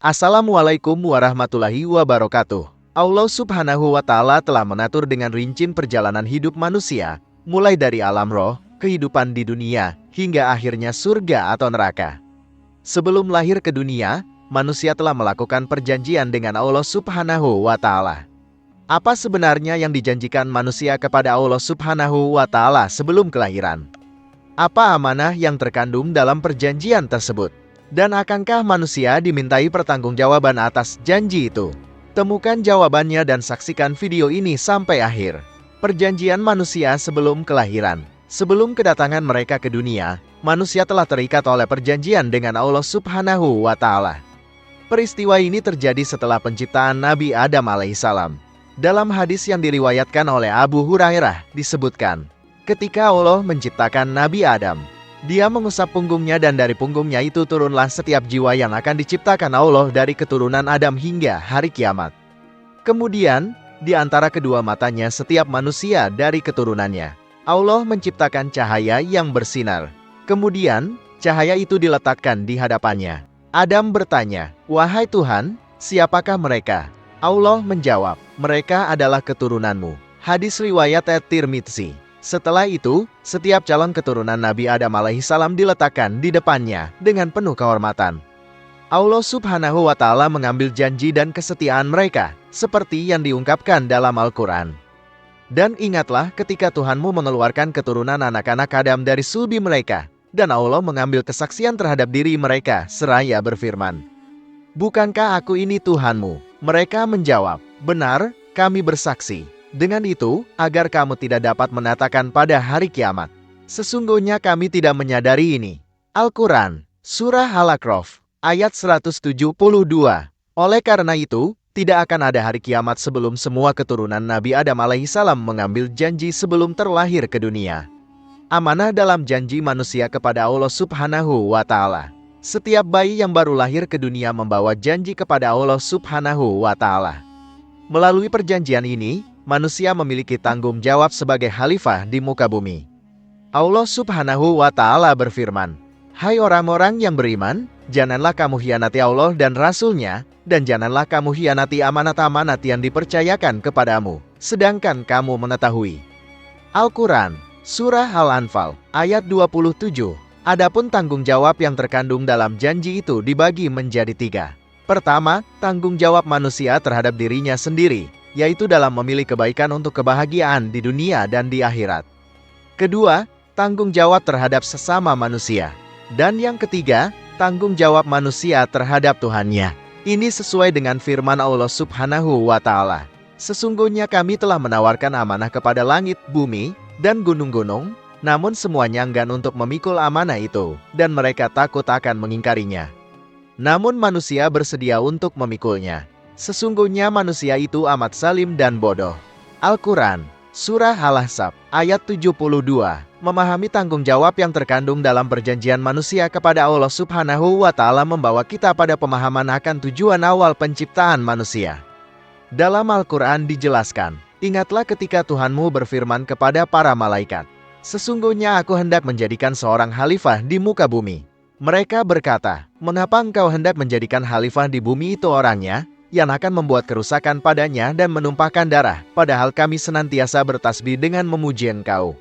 Assalamualaikum warahmatullahi wabarakatuh. Allah Subhanahu wa Ta'ala telah mengatur dengan rinci perjalanan hidup manusia, mulai dari alam roh, kehidupan di dunia, hingga akhirnya surga atau neraka. Sebelum lahir ke dunia, manusia telah melakukan perjanjian dengan Allah Subhanahu wa Ta'ala. Apa sebenarnya yang dijanjikan manusia kepada Allah Subhanahu wa Ta'ala sebelum kelahiran? Apa amanah yang terkandung dalam perjanjian tersebut? Dan akankah manusia dimintai pertanggungjawaban atas janji itu? Temukan jawabannya dan saksikan video ini sampai akhir. Perjanjian manusia sebelum kelahiran. Sebelum kedatangan mereka ke dunia, manusia telah terikat oleh perjanjian dengan Allah Subhanahu wa Ta'ala. Peristiwa ini terjadi setelah penciptaan Nabi Adam alaihissalam. Dalam hadis yang diriwayatkan oleh Abu Hurairah disebutkan, ketika Allah menciptakan Nabi Adam, Dia mengusap punggungnya dan dari punggungnya itu turunlah setiap jiwa yang akan diciptakan Allah dari keturunan Adam hingga hari kiamat. Kemudian, di antara kedua matanya setiap manusia dari keturunannya, Allah menciptakan cahaya yang bersinar. Kemudian, cahaya itu diletakkan di hadapannya. Adam bertanya, "Wahai Tuhan, siapakah mereka?" Allah menjawab, "Mereka adalah keturunanmu." Hadis riwayat At-Tirmidzi. Setelah itu, setiap calon keturunan Nabi Adam alaihissalam diletakkan di depannya dengan penuh kehormatan. Allah Subhanahu wa Ta'ala mengambil janji dan kesetiaan mereka, seperti yang diungkapkan dalam Al-Quran. Dan ingatlah ketika Tuhanmu mengeluarkan keturunan anak-anak Adam dari sulbi mereka, dan Allah mengambil kesaksian terhadap diri mereka, seraya berfirman, "Bukankah aku ini Tuhanmu?" Mereka menjawab, "Benar, kami bersaksi." Dengan itu, agar kamu tidak dapat menatakan pada hari kiamat, sesungguhnya kami tidak menyadari ini. Al-Quran, Surah Al-A'raf, ayat 172. Oleh karena itu, tidak akan ada hari kiamat sebelum semua keturunan Nabi Adam alaihissalam mengambil janji sebelum terlahir ke dunia. Amanah dalam janji manusia kepada Allah Subhanahu wa Ta'ala. Setiap bayi yang baru lahir ke dunia membawa janji kepada Allah Subhanahu wa Ta'ala. Melalui perjanjian ini, manusia memiliki tanggung jawab sebagai khalifah di muka bumi. Allah Subhanahu wa Ta'ala berfirman, "Hai orang-orang yang beriman, janganlah kamu hianati Allah dan Rasul-Nya, dan janganlah kamu hianati amanat-amanat yang dipercayakan kepadamu, sedangkan kamu mengetahui." Al-Quran, Surah Al-Anfal, ayat 27. Adapun tanggung jawab yang terkandung dalam janji itu dibagi menjadi 3. Pertama, tanggung jawab manusia terhadap dirinya sendiri, yaitu dalam memilih kebaikan untuk kebahagiaan di dunia dan di akhirat. Kedua, tanggung jawab terhadap sesama manusia. Dan yang ketiga, tanggung jawab manusia terhadap Tuhannya. Ini sesuai dengan firman Allah Subhanahu wa Ta'ala. "Sesungguhnya kami telah menawarkan amanah kepada langit, bumi, dan gunung-gunung, namun semuanya enggan untuk memikul amanah itu, dan mereka takut akan mengingkarinya. Namun manusia bersedia untuk memikulnya. Sesungguhnya manusia itu amat zalim dan bodoh." Al-Quran, Surah Al-Ahzab, ayat 72. Memahami tanggung jawab yang terkandung dalam perjanjian manusia kepada Allah Subhanahu wa Ta'ala membawa kita pada pemahaman akan tujuan awal penciptaan manusia. Dalam Al-Quran dijelaskan, "Ingatlah ketika Tuhanmu berfirman kepada para malaikat, 'Sesungguhnya aku hendak menjadikan seorang khalifah di muka bumi.' Mereka berkata, 'Mengapa engkau hendak menjadikan khalifah di bumi itu orangnya yang akan membuat kerusakan padanya dan menumpahkan darah, padahal kami senantiasa bertasbih dengan memuji Engkau?'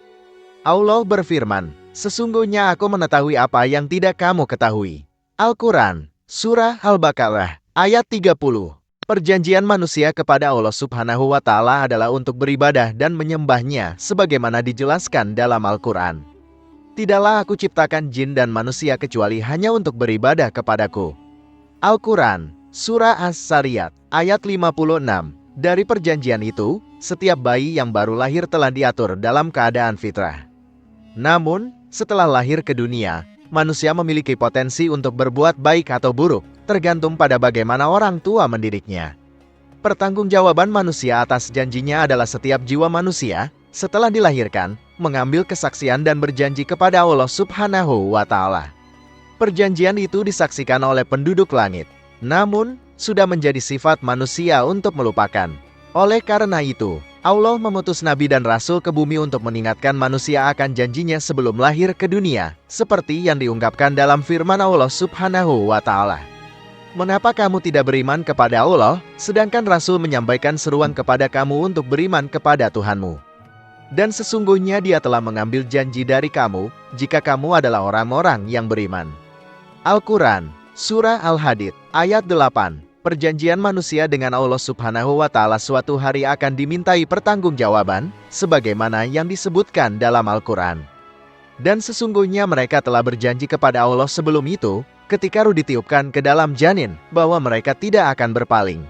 Allah berfirman, 'Sesungguhnya aku mengetahui apa yang tidak kamu ketahui.' Al-Quran, Surah Al-Baqarah, ayat 30. Perjanjian manusia kepada Allah Subhanahu wa Ta'ala adalah untuk beribadah dan menyembahnya sebagaimana dijelaskan dalam Al-Quran. "Tidaklah aku ciptakan jin dan manusia kecuali hanya untuk beribadah kepadaku." Al-Quran, Surah As-Sariyat, ayat 56. Dari perjanjian itu, setiap bayi yang baru lahir telah diatur dalam keadaan fitrah. Namun, setelah lahir ke dunia, manusia memiliki potensi untuk berbuat baik atau buruk, tergantung pada bagaimana orang tua mendidiknya. Pertanggungjawaban manusia atas janjinya adalah setiap jiwa manusia, setelah dilahirkan, mengambil kesaksian dan berjanji kepada Allah Subhanahu wa Ta'ala. Perjanjian itu disaksikan oleh penduduk langit. Namun, sudah menjadi sifat manusia untuk melupakan. Oleh karena itu, Allah mengutus Nabi dan Rasul ke bumi untuk mengingatkan manusia akan janjinya sebelum lahir ke dunia, seperti yang diungkapkan dalam firman Allah Subhanahu wa Ta'ala. Mengapa kamu tidak beriman kepada Allah, sedangkan Rasul menyampaikan seruan kepada kamu untuk beriman kepada Tuhanmu? Dan sesungguhnya Dia telah mengambil janji dari kamu, jika kamu adalah orang-orang yang beriman. Al-Quran, Surah Al-Hadid, ayat 8. Perjanjian manusia dengan Allah Subhanahu wa Ta'ala suatu hari akan dimintai pertanggungjawaban, sebagaimana yang disebutkan dalam Al-Quran. Dan sesungguhnya mereka telah berjanji kepada Allah sebelum itu, ketika ruh ditiupkan ke dalam janin, bahwa mereka tidak akan berpaling.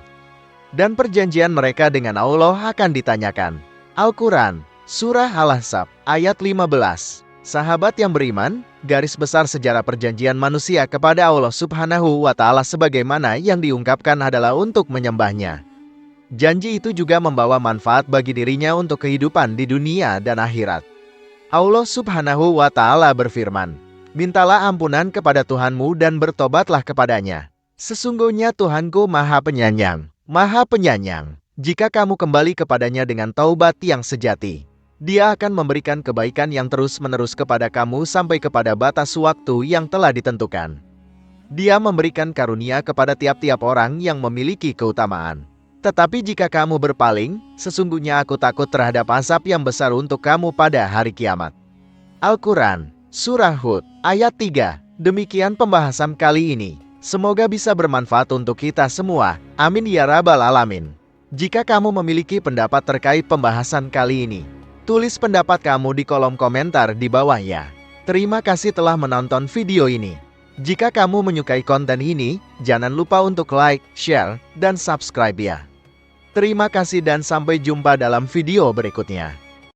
Dan perjanjian mereka dengan Allah akan ditanyakan. Al-Quran, Surah Al-Ahzab, ayat 15. Sahabat yang beriman, garis besar sejarah perjanjian manusia kepada Allah Subhanahu wa Ta'ala sebagaimana yang diungkapkan adalah untuk menyembahnya. Janji itu juga membawa manfaat bagi dirinya untuk kehidupan di dunia dan akhirat. Allah Subhanahu wa Ta'ala berfirman, "Mintalah ampunan kepada Tuhanmu dan bertobatlah kepadanya. Sesungguhnya Tuhanku Maha Penyayang, Maha Penyayang. Jika kamu kembali kepadanya dengan taubat yang sejati, Dia akan memberikan kebaikan yang terus-menerus kepada kamu sampai kepada batas waktu yang telah ditentukan. Dia memberikan karunia kepada tiap-tiap orang yang memiliki keutamaan. Tetapi jika kamu berpaling, sesungguhnya aku takut terhadap azab yang besar untuk kamu pada hari kiamat." Al-Quran, Surah Hud, ayat 3. Demikian pembahasan kali ini. Semoga bisa bermanfaat untuk kita semua. Amin ya rabbal alamin. Jika kamu memiliki pendapat terkait pembahasan kali ini, tulis pendapat kamu di kolom komentar di bawah ya. Terima kasih telah menonton video ini. Jika kamu menyukai konten ini, jangan lupa untuk like, share, dan subscribe ya. Terima kasih dan sampai jumpa dalam video berikutnya.